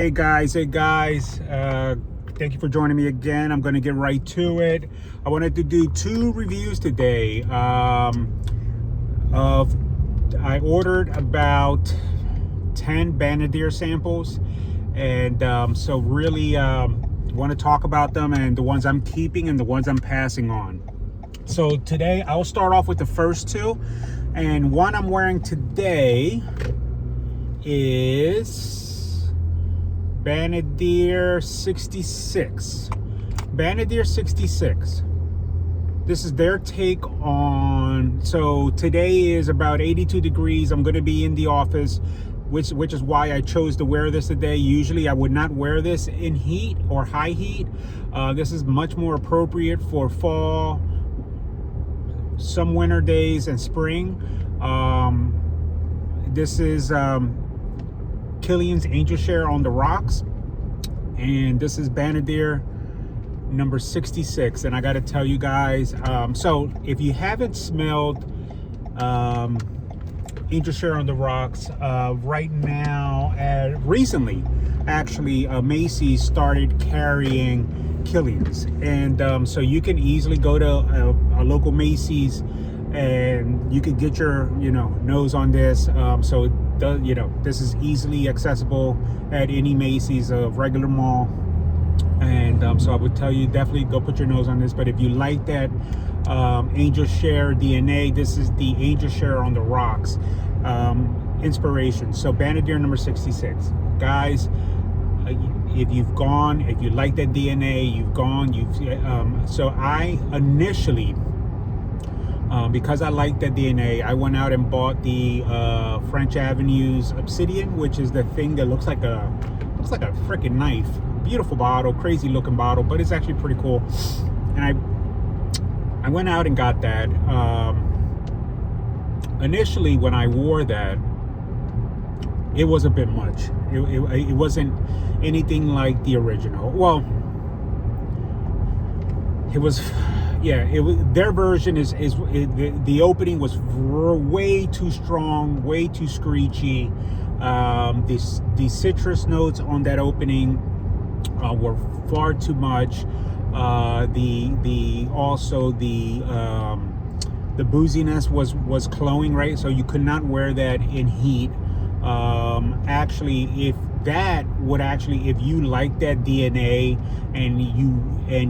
Hey guys, thank you for joining me again. I'm going to get right to it. I wanted to do two reviews today. I ordered about 10 Banadier samples, and so really want to talk about them and the ones I'm keeping and the ones I'm passing on. So today I'll start off with the first two, and one I'm wearing today is Banadier 66. Banadier 66. This is their take on, so today is about 82 degrees. I'm going to be in the office, which is why I chose to wear this today. Usually I would not wear this in heat or high heat. This is much more appropriate for fall, some winter days, and spring. This is Kilian's Angel Share on the Rocks, and this is Banadier number 66. And I got to tell you guys, so if you haven't smelled Angel Share on the Rocks, right now, recently actually, Macy's started carrying Kilian's, and so you can easily go to a local Macy's and you can get your nose on this. So this is easily accessible at any Macy's, a regular mall, and so I would tell you definitely go put your nose on this. But if you like that Angel Share DNA, this is the Angel Share on the Rocks inspiration. So Banadier number 66, guys. If you like that DNA, so I initially, because I like that DNA, I went out and bought the French Avenue's Obsidian, which is the thing that looks like a freaking knife. Beautiful bottle, crazy looking bottle, but it's actually pretty cool. And I went out and got that. Initially, when I wore that, it was a bit much. It wasn't anything like the original. Well, it was. Yeah, their version is the opening was way too strong, way too screechy. The citrus notes on that opening were far too much. The booziness was cloying, right? So you could not wear that in heat. Actually, if you like that DNA and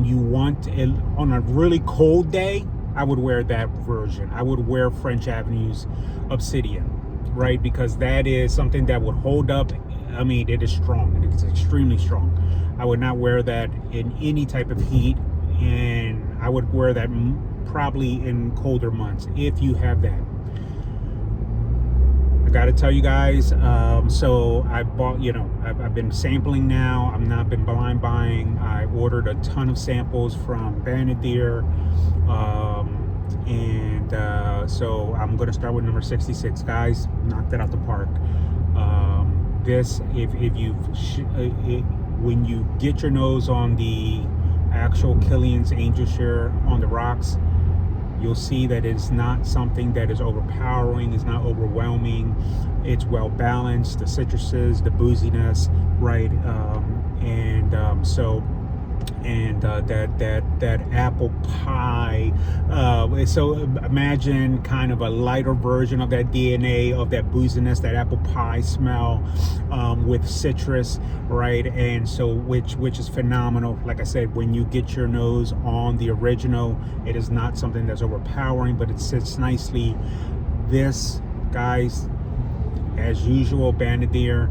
you want it on a really cold day, I would wear that version. I would wear French Avenue's Obsidian, right? Because that is something that would hold up. I mean, it is strong. It's extremely strong. I would not wear that in any type of heat, and I would wear that probably in colder months if you have that. I gotta tell you guys, so I bought, I've been sampling now. I've not been blind buying. I ordered a ton of samples from Banadier, so I'm gonna start with number 66, guys. Knocked it out the park. This, when you get your nose on the actual Kilian's Angel Share on the Rocks, you'll see that it's not something that is overpowering. It's not overwhelming. It's well balanced. The citruses, the booziness, right? That apple pie. So imagine kind of a lighter version of that DNA, of that booziness, that apple pie smell, with citrus, right? And so which is phenomenal. Like I said, when you get your nose on the original, it is not something that's overpowering, but it sits nicely. This, guys, as usual, Banadier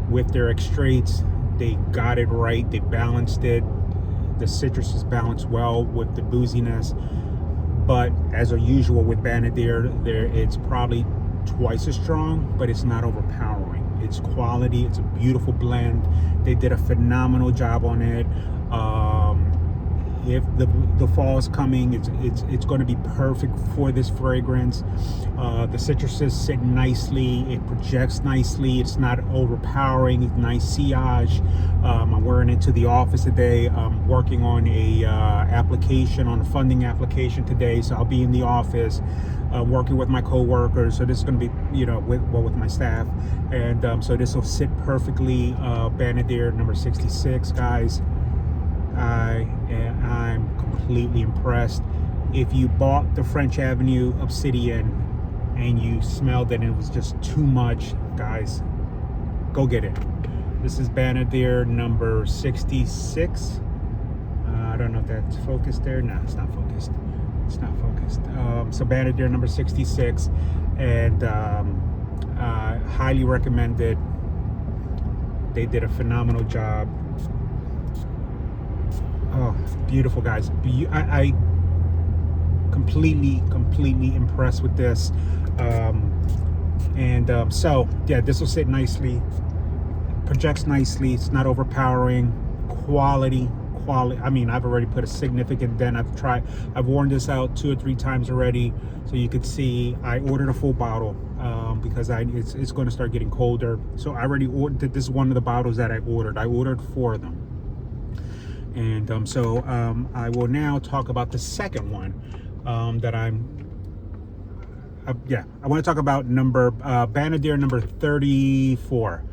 with their extraits, they got it right. They balanced it. The citrus is balanced well with the booziness, but as usual with Banadier, it's probably twice as strong, but it's not overpowering. It's quality. It's a beautiful blend. They did a phenomenal job on it. If the fall is coming, it's going to be perfect for this fragrance. The citruses sit nicely. It projects nicely. It's not overpowering. It's nice sillage. I'm wearing it to the office today. I'm working on a funding application today, so I'll be in the office. working with my co-workers. So this is going to be, with my staff. And so this will sit perfectly. Banadier number 66, guys. I'm completely impressed. If you bought the French Avenue Obsidian and you smelled it and it was just too much, guys, go get it. This is Banadier number 66. I don't know if that's focused there. No, it's not focused. It's not focused. So Banadier number 66, and highly recommended. They did a phenomenal job. Oh, beautiful, guys. I completely impressed with this. So yeah, this will sit nicely, projects nicely. It's not overpowering. Quality. I mean, I've already put a significant dent. I've worn this out 2 or 3 times already, so you could see I ordered a full bottle because it's going to start getting colder. So I already ordered. This is one of the bottles that I ordered 4 of them. And I will now talk about the second one that I want to talk about Banadier number 34.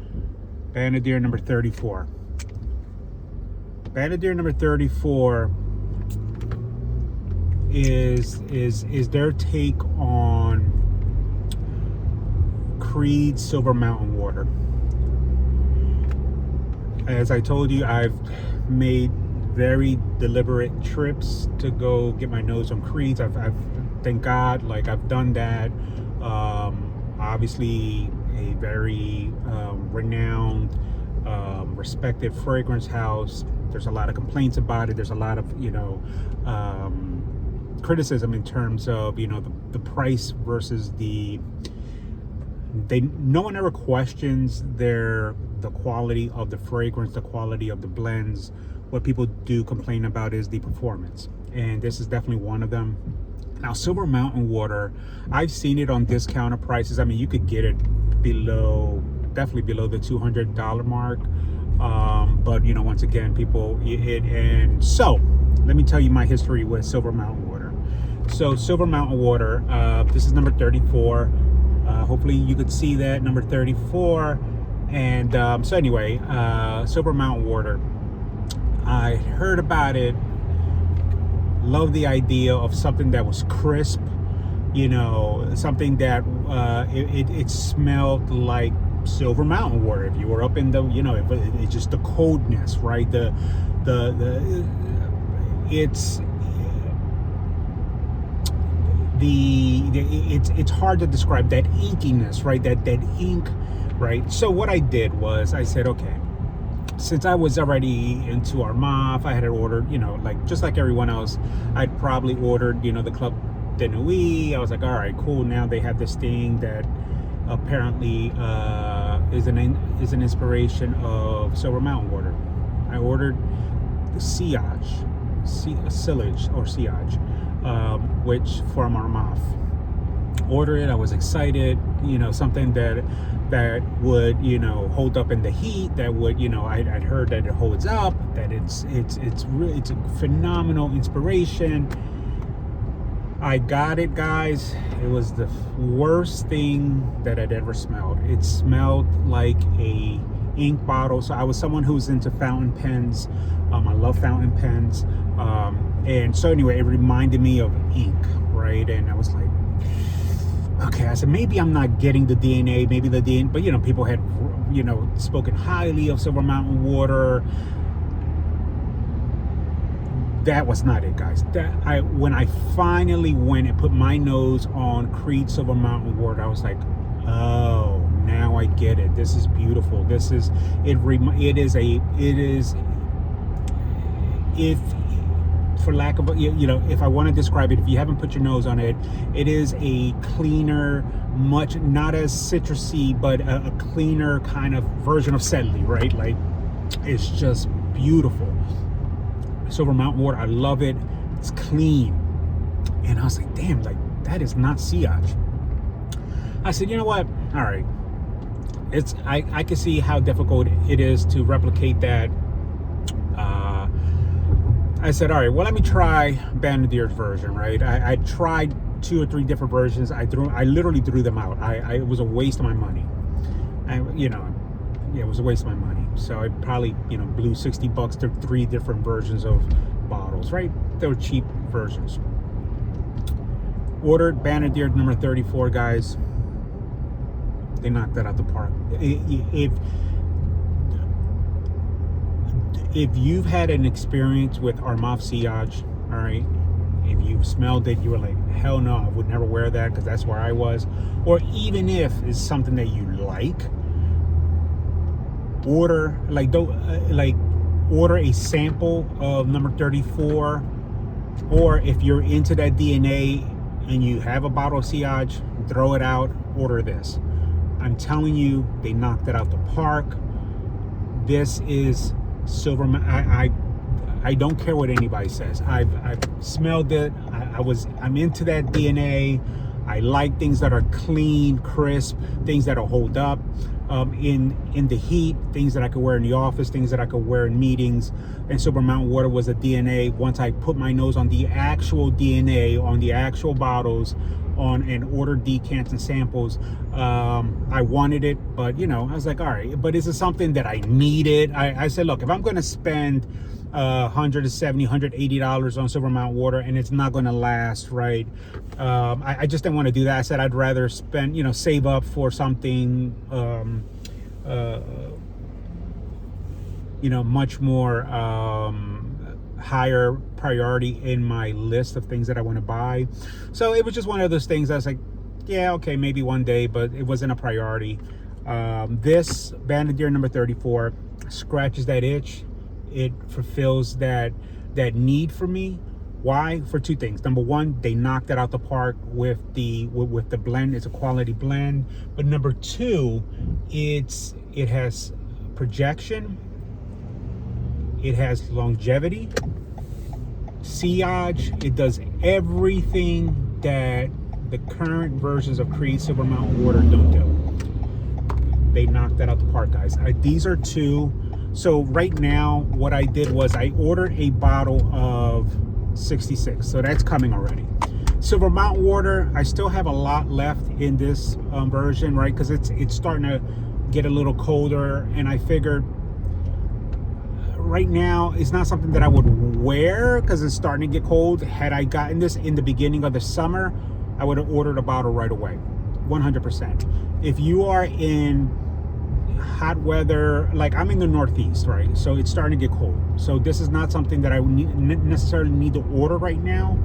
Banadier number 34. Banadier number 34 is their take on Creed Silver Mountain Water. As I told you, I've made very deliberate trips to go get my nose on Creeds. I've thank God, like, I've done that. Obviously a very renowned, respected fragrance house. There's a lot of complaints about it. There's a lot of criticism in terms of the price versus no one ever questions the quality of the fragrance, the quality of the blends. What people do complain about is the performance, and this is definitely one of them. Now, Silver Mountain Water, I've seen it on discounted prices. I mean, you could get it definitely below the $200 mark. But once again, and so let me tell you my history with Silver Mountain Water. So Silver Mountain Water, this is number 34. Hopefully you could see that, number 34. And so anyway, Silver Mountain Water, I heard about it, love the idea of something that was crisp, something that it smelled like Silver Mountain Water. If you were up in it's just the coldness, right? It's hard to describe that inkiness, right? That ink, right? So what I did was I said, okay, since I was already into Armaf, I had ordered, just like everyone else, I'd probably ordered, the Club de Nuit. I was like, all right, cool. Now they have this thing that apparently is an inspiration of Silver Mountain Water. I ordered the Sillage, which from Armaf. Ordered it. I was excited. Something that would hold up in the heat. That would I'd heard that it holds up. That it's a phenomenal inspiration. I got it, guys. It was the worst thing that I'd ever smelled. It smelled like a ink bottle. So I was someone who's into fountain pens. I love fountain pens. And so anyway, it reminded me of ink, right? And I was like, okay, I said, maybe I'm not getting the DNA, maybe the DNA, but people had, spoken highly of Silver Mountain Water. That was not it, guys. When I finally went and put my nose on Creed Silver Mountain Water, I was like, oh, now I get it. This is beautiful. This is it. If for lack of if I want to describe it, if you haven't put your nose on it, it is a cleaner, much not as citrusy, but a cleaner kind of version of Sedley, right? Like, it's just beautiful. Silver Mountain Water, I love it. It's clean. And I was like, damn, like, that is not Sillage. I said, you know what? All right. I can see how difficult it is to replicate that. I said, all right, well, let me try Banadier's version, right? I tried 2 or 3 different versions. I literally threw them out. It was a waste of my money. It was a waste of my money. So I probably, blew $60 to 3 different versions of bottles, right? They were cheap versions. Ordered Banadier number 34, guys. They knocked that out the park. If you've had an experience with Armaf Sillage, all right, if you smelled it, you were like, hell no, I would never wear that because that's where I was. Or even if it's something that you like, order a sample of number 34. Or if you're into that DNA and you have a bottle of Sillage, throw it out, order this. I'm telling you, they knocked it out the park. This is silver. I don't care what anybody says. I've smelled it. I'm into that DNA. I like things that are clean, crisp, things that'll hold up in the heat, things that I could wear in the office, things that I could wear in meetings. And Silver Mountain Water was a DNA. Once I put my nose on the actual DNA, on the actual bottles, and ordered decants and samples, I wanted it, but I was like, all right, but is it something that I needed? I said, look, if I'm going to spend $170, $180 on Silver Mountain Water and it's not going to last, right? I just didn't want to do that. I said I'd rather spend, save up for something much more higher priority in my list of things that I want to buy. So it was just one of those things I was like, yeah, okay, maybe one day, but it wasn't a priority. This Banadier number 34 scratches that itch. It fulfills that need for me. Why? For 2 things. Number one, they knocked it out the park with the blend. It's a quality blend. But number 2, it has projection. It has longevity. Sillage. It does everything that the current versions of Creed Silver Mountain Water don't do. They knocked that out the park, guys. These are 2. So right now, what I did was I ordered a bottle of 66. So that's coming already. Silver Mountain Water, I still have a lot left in this version, right? Because it's starting to get a little colder, and I figured right now it's not something that I would wear because it's starting to get cold. Had I gotten this in the beginning of the summer, I would have ordered a bottle right away, 100%. If you are in hot weather, like I'm in the Northeast, right? So it's starting to get cold. So this is not something that I would necessarily need to order right now.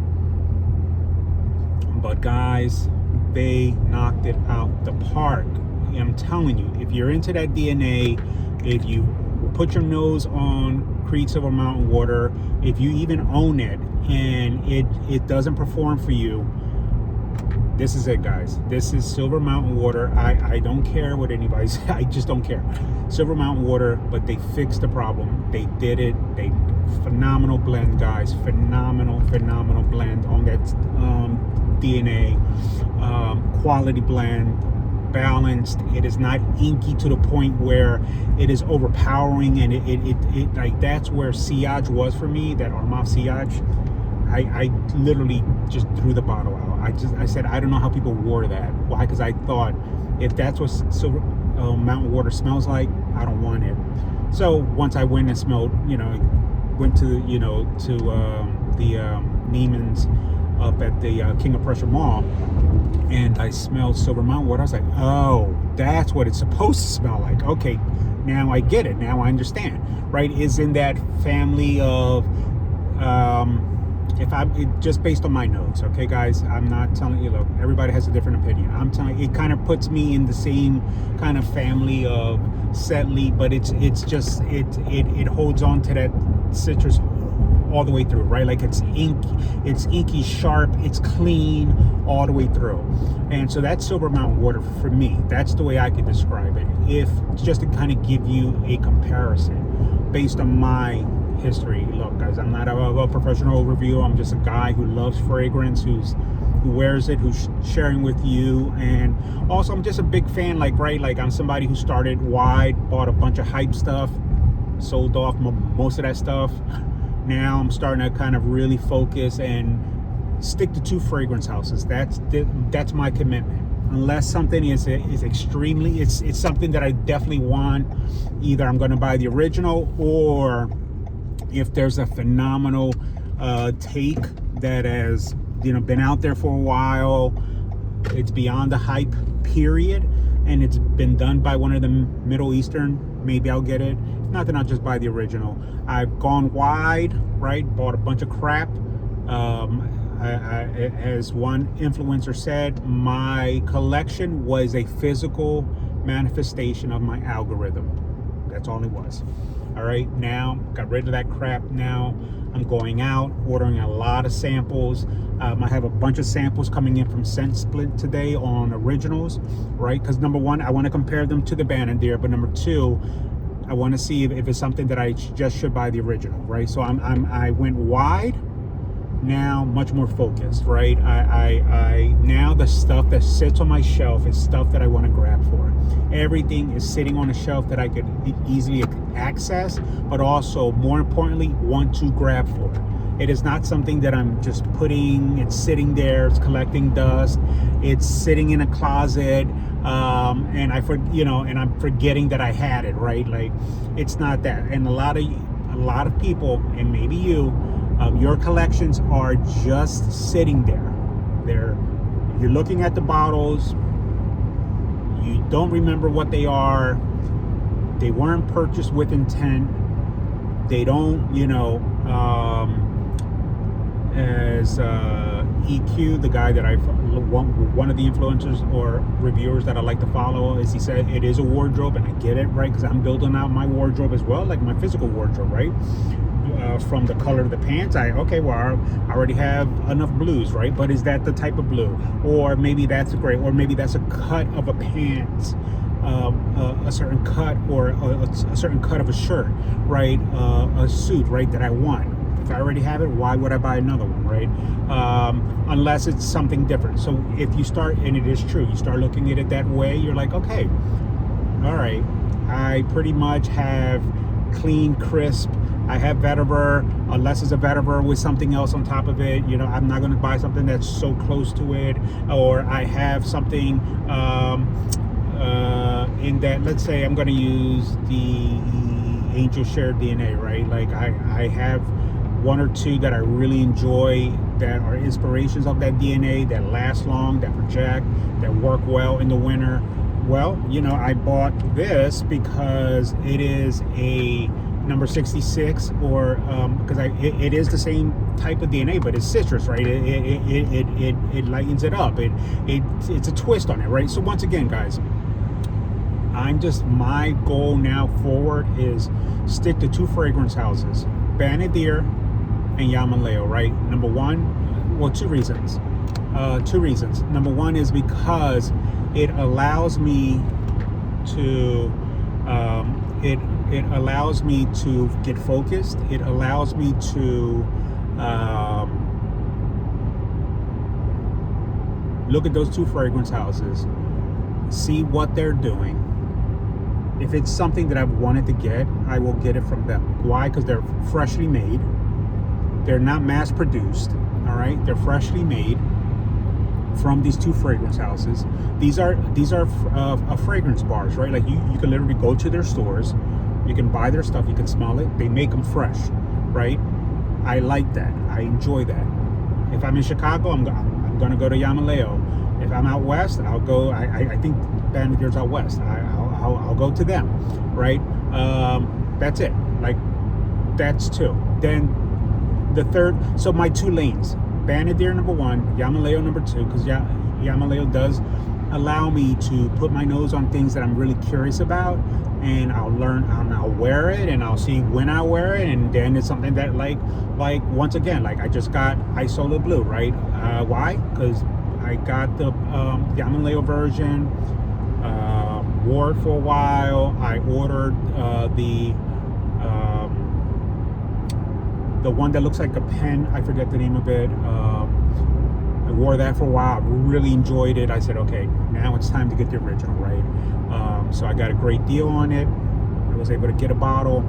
But guys, they knocked it out the park. I'm telling you, if you're into that DNA, if you put your nose on Creed Silver Mountain Water, if you even own it and it doesn't perform for you, this is it, guys. This is Silver Mountain Water. I don't care what anybody says. I just don't care. Silver Mountain Water, but they fixed the problem. They did it. Phenomenal blend, guys. Phenomenal blend on that DNA. Quality blend. Balanced. It is not inky to the point where it is overpowering, and it like that's where Sillage was for me. That Armaf Sillage. I literally just threw the bottle out. I said, I don't know how people wore that. Why? Because I thought, if that's what Silver Mountain Water smells like, I don't want it. So once I went and smelled, went to the Neiman's up at the King of Prussia Mall, and I smelled Silver Mountain Water. I was like, oh, that's what it's supposed to smell like. Okay, now I get it. Now I understand. Right? Is in that family of just based on my nose, okay, guys. I'm not telling you. Look, everybody has a different opinion. I'm telling you, it kind of puts me in the same kind of family of Setley, but it's just it holds on to that citrus all the way through, right? Like it's inky, sharp, it's clean all the way through. And so that's Silver Mountain Water for me. That's the way I could describe it. If just to kind of give you a comparison based on my history. Look, guys, I'm not a professional overview. I'm just a guy who loves fragrance, who wears it, who's sharing with you. And also, I'm just a big fan, like I'm somebody who started wide, bought a bunch of hype stuff, sold off most of that stuff. Now I'm starting to kind of really focus and stick to 2 fragrance houses. That's my commitment. Unless something is extremely, it's something that I definitely want. Either I'm going to buy the original, or if there's a phenomenal take that has been out there for a while, it's beyond the hype period, and it's been done by one of the Middle Eastern, maybe I'll get it. If not, then I'll just buy the original. I've gone wide, right? Bought a bunch of crap. As one influencer said, my collection was a physical manifestation of my algorithm. That's all it was. All right, now got rid of that crap. Now I'm going out, ordering a lot of samples. I have a bunch of samples coming in from Scent Split today on originals, right? Because number one, I want to compare them to the Banadier, but number two, I want to see if it's something that I just should buy the original, right? So I went wide. Now much more focused, right? I now the stuff that sits on my shelf is stuff that I want to grab for. Everything is sitting on a shelf that I could easily access, but also more importantly want to grab for. It is not something that I'm just putting, it's sitting there, it's collecting dust, it's sitting in a closet, and I'm forgetting that I had it, right? Like, it's not that. And a lot of people, and maybe you, your collections are just sitting there. You're looking at the bottles, you don't remember what they are, they weren't purchased with intent, they don't, as EQ, the guy that one of the influencers or reviewers that I like to follow, as he said, it is a wardrobe, and I get it, right? Because I'm building out my wardrobe as well, like my physical wardrobe, right? From the color of the pants, I already have enough blues, right? But is that the type of blue? Or maybe that's a gray, or maybe that's a cut of a pants, a certain cut, or a certain cut of a shirt, right? A suit, right, that I want. If I already have it, why would I buy another one, right? Unless it's something different. So if you start, and it is true, you start looking at it that way, you're like, okay, all right, I pretty much have clean, crisp. I have vetiver, unless it's a vetiver with something else on top of it. I'm not going to buy something that's so close to it. Or I have something in that, let's say I'm going to use the Angel Share DNA, right? Like I have one or two that I really enjoy, that are inspirations of that DNA, that last long, that project, that work well in the winter. Well, I bought this because it is a number 66, or because it is the same type of DNA, but it's citrus, right? It lightens it up. It's a twist on it, right? So once again, guys, my goal now forward is stick to 2 fragrance houses, Banadier and Yamaleo, right? Number one, well, 2 reasons. 2 reasons. Number one is because it allows me to it allows me to get focused. It allows me to look at those 2 fragrance houses, see what they're doing. If it's something that I've wanted to get, I will get it from them. Why? Because they're freshly made. They're not mass produced. All right, they're freshly made from these 2 fragrance houses. These are fragrance bars, right? Like you can literally go to their stores, you can buy their stuff, you can smell it. They make them fresh, right? I like that. I enjoy that. If I'm in Chicago, I'm gonna go to Yamaleo. If I'm out west, I'll go. I think Banadier's out west. I'll go to them, right? That's it. Like, that's 2. Then the third. So my 2 lanes. Banadier number 1, Yamaleo number 2, because Yamaleo does allow me to put my nose on things that I'm really curious about, and I'll learn, and I'll wear it, and I'll see when I wear it, and then it's something that like once again, like I just got Isola Blue, right? Why? Because I got the Yamaleo version, wore it for a while. I ordered the one that looks like a pen, I forget the name of it. I wore that for a while, I really enjoyed it. I said, okay, now it's time to get the original, right? So I got a great deal on it. I was able to get a bottle.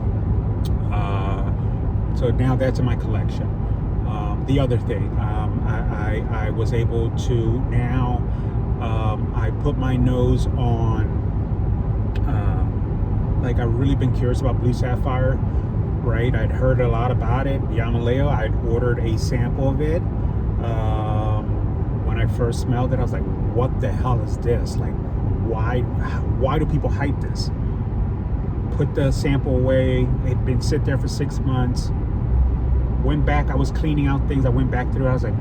So now that's in my collection. the other thing, I was able to now, I put my nose on, like, I've really been curious about blue sapphire, right? I'd heard a lot about it. Yamaleo, I'd ordered a sample of it. When I first smelled it, I was like, what the hell is this? Like, why do people hype this? Put the sample away. It'd been sit there for 6 months. Went back, I was cleaning out things. I went back through, I was like,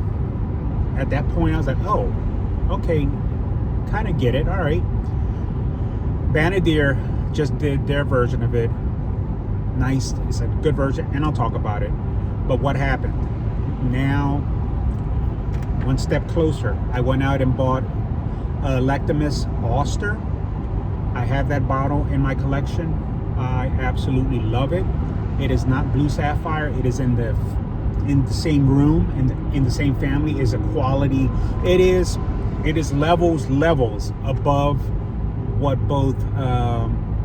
at that point, I was like, oh, okay, kind of get it, all right. Banadier just did their version of it. Nice, it's a good version, and I'll talk about it. But what happened? Now, one step closer, I went out and bought a Lactamus Auster. I have that bottle in my collection. I absolutely love it. It is not blue sapphire. It is in the same room, in the same family. Is a quality. It is levels above what both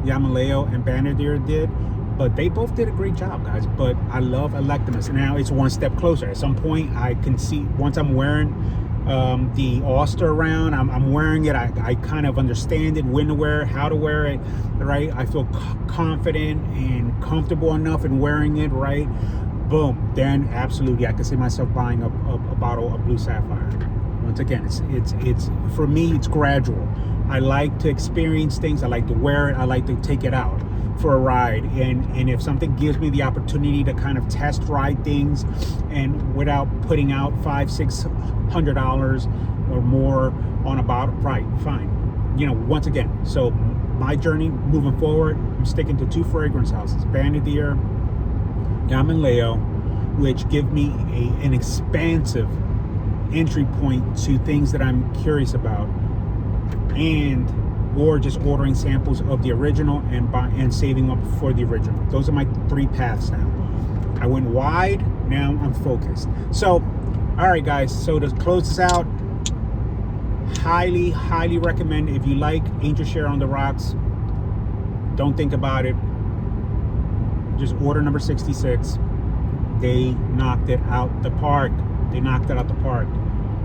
Yamaleo and Banadier did, but they both did a great job, guys. But I love Electimus. Now it's one step closer. At some point, I can see, once I'm wearing the Auster around, I'm wearing it, I kind of understand it, when to wear it, how to wear it, right? I feel confident and comfortable enough in wearing it, right? Boom, then absolutely I can see myself buying a bottle of blue sapphire. Once again, it's for me, it's gradual. I like to experience things, I like to wear it, I like to take it out for a ride, and if something gives me the opportunity to kind of test ride things, and without putting out $500-600 or more on a bottle, right, fine. You know, once again, so my journey moving forward, I'm sticking to 2 fragrance houses, Banadier, Yamaleo, which give me an expansive entry point to things that I'm curious about, or just ordering samples of the original and saving up for the original. Those are my 3 paths now. I went wide, now I'm focused. So, all right, guys, so to close this out, highly recommend, if you like Angel Share on the Rocks, don't think about it, just order number 66. They knocked it out the park.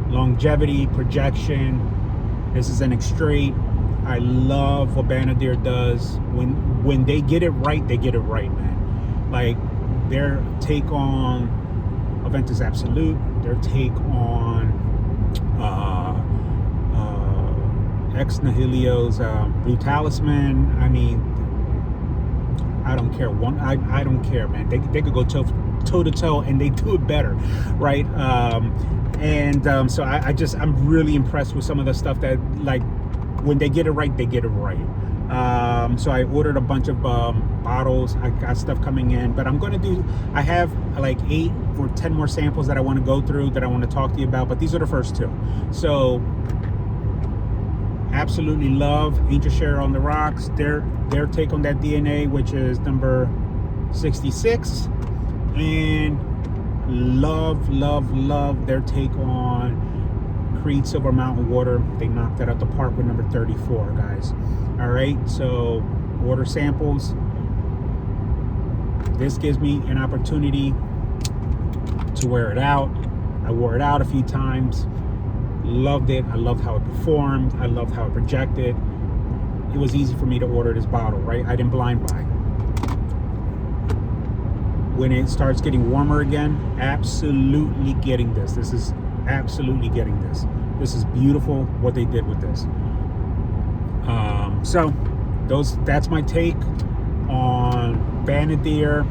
Longevity, projection, this is an straight. I love what Banadier does. When they get it right, man. Like, their take on Aventus Absolute, their take on Ex Nihilio's Blue Talisman. I mean, I don't care. I don't care, man. They could go toe to toe, and they do it better, right? So I'm really impressed with some of the stuff that, like, when they get it right, they get it right. So I ordered a bunch of bottles. I got stuff coming in, but I have like 8 or 10 more samples that I want to go through, that I want to talk to you about, but these are the first 2. So absolutely love Angel Share on the Rocks, their take on that DNA, which is number 66, and love their take on Creed Silver Mountain Water. They knocked that out the park with number 34, guys. All right, so order samples. This gives me an opportunity to wear it out. I wore it out a few times, loved it. I loved how it performed. I loved how it projected. It was easy for me to order this bottle, right? I didn't blind buy. When it starts getting warmer again, absolutely getting this. This is absolutely getting this. This is beautiful what they did with this. So that's my take on Banadier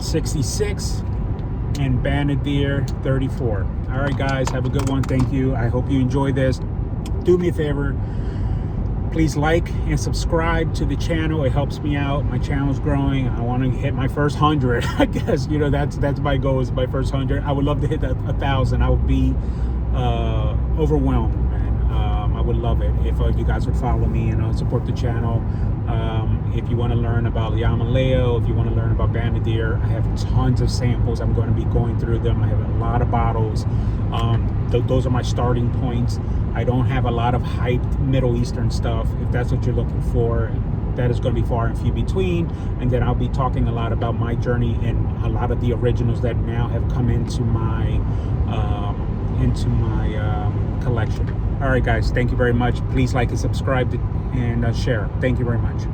66 and Banadier 34. All right, guys, have a good one. Thank you. I hope you enjoy this. Do me a favor, please like and subscribe to the channel. It helps me out. My channel's growing. I want to hit my first 100. I guess, you know, that's my goal, is my first 100. I would love to hit 1,000. I would be overwhelmed, man. I would love it if you guys would follow me and support the channel. If you want to learn about Yamaleo, if you want to learn about Banadier, I have tons of samples. I'm going to be going through them. I have a lot of bottles. Those are my starting points. I don't have a lot of hyped Middle Eastern stuff. If that's what you're looking for, that is going to be far and few between. And then I'll be talking a lot about my journey and a lot of the originals that now have come into my collection. All right, guys, thank you very much. Please like and subscribe and share. Thank you very much.